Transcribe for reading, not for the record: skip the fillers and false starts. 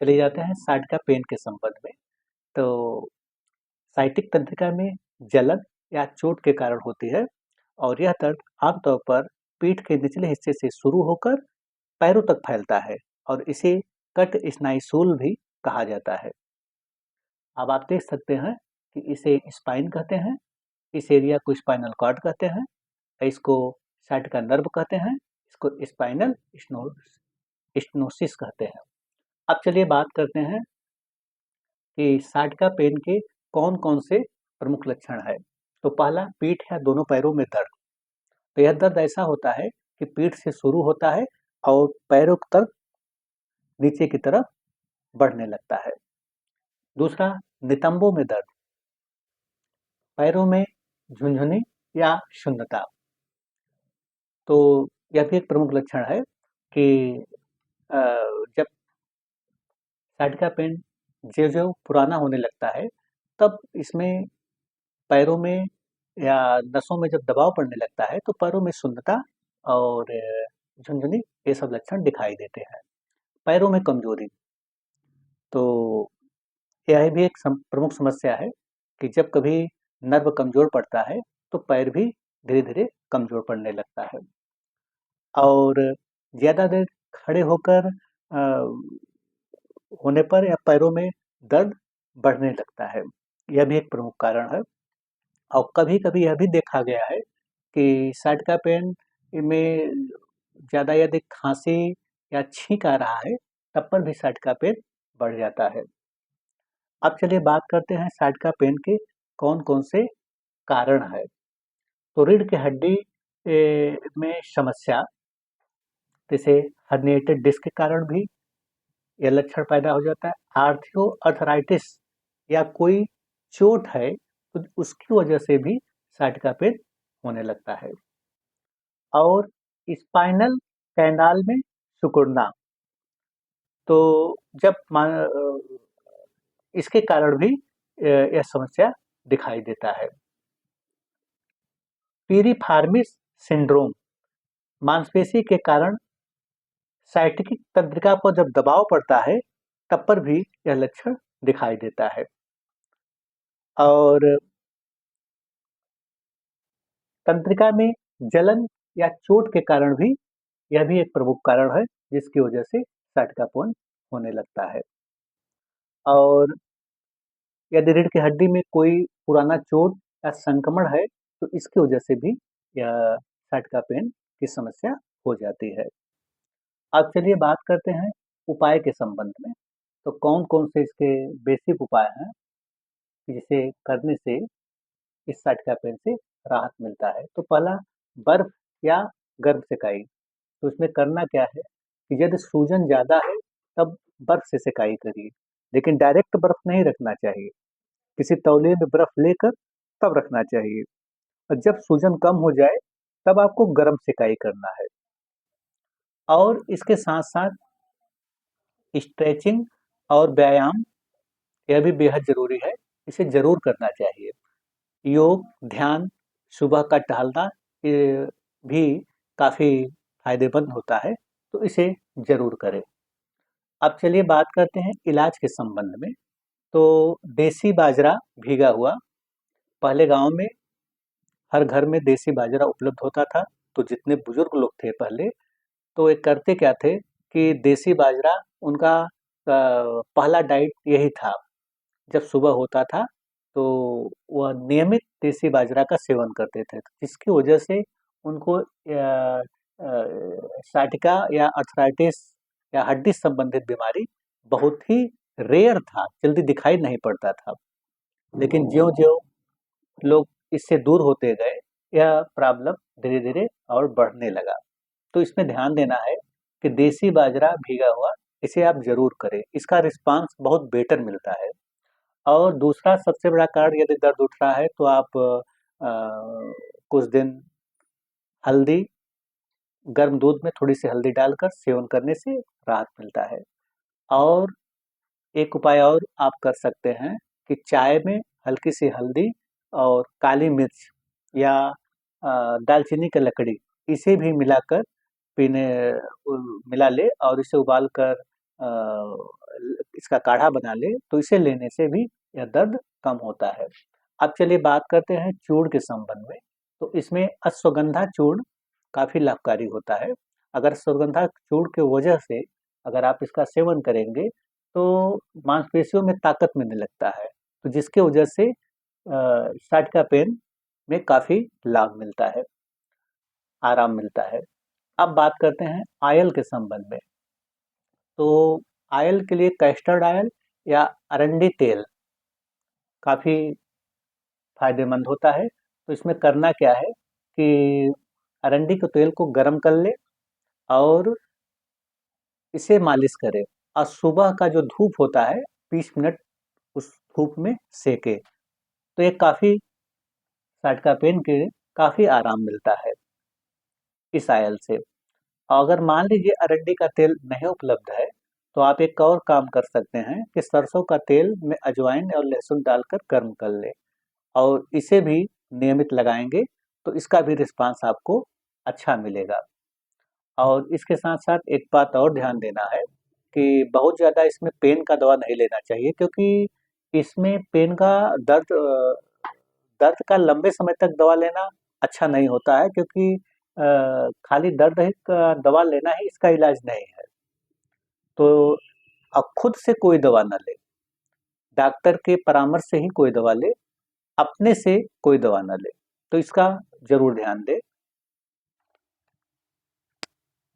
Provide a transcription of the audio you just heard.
चले जाते हैं साइटिका पेन के संबंध में। तो साइटिक तंत्रिका में जलन या चोट के कारण होती है और यह दर्द आमतौर पर पीठ के निचले हिस्से से शुरू होकर पैरों तक फैलता है और इसे कट स्नायुशूल भी कहा जाता है। अब आप देख सकते हैं कि इसे स्पाइन कहते हैं, इस एरिया को स्पाइनल कॉर्ड कहते हैं, इसको साइटिका नर्व कहते हैं, इसको स्पाइनल स्टोनोसिस कहते हैं। अब चलिए बात करते हैं कि साइटिका पेन के कौन-कौन से प्रमुख लक्षण हैं। तो पहला, पीठ या दोनों पैरों में दर्द। तो यह दर्द ऐसा होता है कि पीठ से शुरू होता है और पैरों तक नीचे की तरफ बढ़ने लगता है। दूसरा, नितंबों में दर्द, पैरों में झुनझुनी या शून्यता। तो यह भी एक प्रमुख लक्षण है कि जब साइटिका पेन जो पुराना होने लगता है, तब इसमें पैरों में या नसों में जब दबाव पड़ने लगता है, तो पैरों में शून्यता और झुनझुनी ये सब लक्षण दिखाई देते हैं। पैरों में कमजोरी, तो यह भी एक प्रमुख समस्या है कि जब कभी नर्व कमजोर पड़ता है, तो पैर भी धीरे-धीरे कमजोर पड़ने लगता है। और ज़्यादा देर खड़े होकर होने पर या पैरों में दर्द बढ़ने लगता है, यह भी एक प्रमुख कारण है। और कभी-कभी यह भी देखा गया है कि साइटिका पेन में ज़्यादा यदि खांसी या छींक आ रहा है, तब पर भी साइटिका पेन बढ़ जाता है। अब चलिए बात करते हैं साइटिका पेन के कौन-कौन से कारण हैं। तो रीढ़ की हड्डी में समस्या, जैसे हर्निएटेड डिस्क के कारण भी यह लक्षण पैदा हो जाता है। आर्थियोआर्थराइटिस या कोई चोट है, तो उसकी वजह से भी साइटिका पेन होने लगता है। और स्पाइनल कैनाल में सिकुड़ना, तो जब इसके कारण भी यह समस्या दिखाई देता है। पीरिफार्मिस सिंड्रोम, मांसपेशी के कारण साइटिक तंत्रिका पर जब दबाव पड़ता है, तब पर भी यह लक्षण दिखाई देता है। और तंत्रिका में जलन या चोट के कारण भी यह भी एक प्रमुख कारण है, जिसकी वजह से साइटिका पेन होने लगता है। और यदि रीढ़ की हड्डी में कोई पुराना चोट या संक्रमण है, तो इसकी वजह से भी यह साइटिका पेन की समस्या हो जाती है। अब चलिए बात करते हैं उपाय के संबंध में। तो कौन-कौन से इसके बेसिक उपाय हैं, जिसे करने से इस साइटिका पेन से राहत मिलता है। तो पहला, बर्फ या गर्म सेकाई। तो इसमें करना क्या है कि यदि सूजन ज़्यादा है, तब बर्फ से सेकाई करिए, लेकिन डायरेक्ट बर्फ नहीं रखना चाहिए। किसी तौलिए में बर्फ लेकर तब रखना चाहिए और जब सूजन कम हो जाए, तब आपको गर्म सेकाई करना है। और इसके साथ-साथ स्ट्रेचिंग और व्यायाम, यह भी बेहद ज़रूरी है, इसे ज़रूर करना चाहिए। योग, ध्यान, सुबह का टहलना, ये भी काफ़ी फ़ायदेमंद होता है, तो इसे ज़रूर करें। अब चलिए बात करते हैं इलाज के संबंध में। तो देसी बाजरा भीगा हुआ, पहले गाँव में हर घर में देसी बाजरा उपलब्ध होता था, तो जितने बुजुर्ग लोग थे पहले, तो ये करते क्या थे कि देसी बाजरा उनका पहला डाइट यही था। जब सुबह होता था, तो वह नियमित देसी बाजरा का सेवन करते थे, जिसकी वजह से उनको साइटिका या अर्थराइटिस या हड्डी संबंधित बीमारी बहुत ही रेयर था, जल्दी दिखाई नहीं पड़ता था। लेकिन ज्यों-ज्यों लोग इससे दूर होते गए, यह प्रॉब्लम धीरे-धीरे और बढ़ने लगा। तो इसमें ध्यान देना है कि देसी बाजरा भीगा हुआ, इसे आप ज़रूर करें, इसका रिस्पॉन्स बहुत बेटर मिलता है। और दूसरा सबसे बड़ा कारण, यदि दर्द उठ रहा है, तो आप कुछ दिन हल्दी, गर्म दूध में थोड़ी-सी हल्दी डालकर सेवन करने से राहत मिलता है। और एक उपाय और आप कर सकते हैं कि चाय में हल्की-सी हल्दी और काली मिर्च या दालचीनी की लकड़ी, इसे भी मिलाकर मिला लें और इसे उबाल कर इसका काढ़ा बना ले तो इसे लेने से भी यह दर्द कम होता है। अब चलिए बात करते हैं चूर्ण के संबंध में। तो इसमें अश्वगंधा चूर्ण काफ़ी लाभकारी होता है। अगर अश्वगंधा चूर्ण की वजह से अगर आप इसका सेवन करेंगे तो मांसपेशियों में ताकत मिलने लगता है, तो जिसकी वजह से साइटिका पेन में काफ़ी लाभ मिलता है, आराम मिलता है। अब बात करते हैं आयल के संबंध में। तो आयल के लिए कैस्टर ऑयल या अरंडी तेल काफ़ी फायदेमंद होता है। तो इसमें करना क्या है कि अरंडी के तेल को गर्म कर ले और इसे मालिश करें और सुबह का जो धूप होता है 20 मिनट उस धूप में सेके, तो ये काफ़ी साइटिका पेन के काफ़ी आराम मिलता है इस आयल से। अगर मान लीजिए अरंडी का तेल नहीं उपलब्ध है तो आप एक और काम कर सकते हैं कि सरसों का तेल में अजवाइन और लहसुन डालकर गर्म कर लें और इसे भी नियमित लगाएंगे तो इसका भी रिस्पांस आपको अच्छा मिलेगा। और इसके साथ साथ एक बात और ध्यान देना है कि बहुत ज़्यादा इसमें पेन का दवा नहीं लेना चाहिए, क्योंकि इसमें पेन का दर्द दर्द का लंबे समय तक दवा लेना अच्छा नहीं होता है, क्योंकि खाली दर्द ही का दवा लेना ही इसका इलाज नहीं है। तो अब खुद से कोई दवा ना ले, डॉक्टर के परामर्श से ही कोई दवा ले, अपने से कोई दवा ना ले, तो इसका ज़रूर ध्यान दें।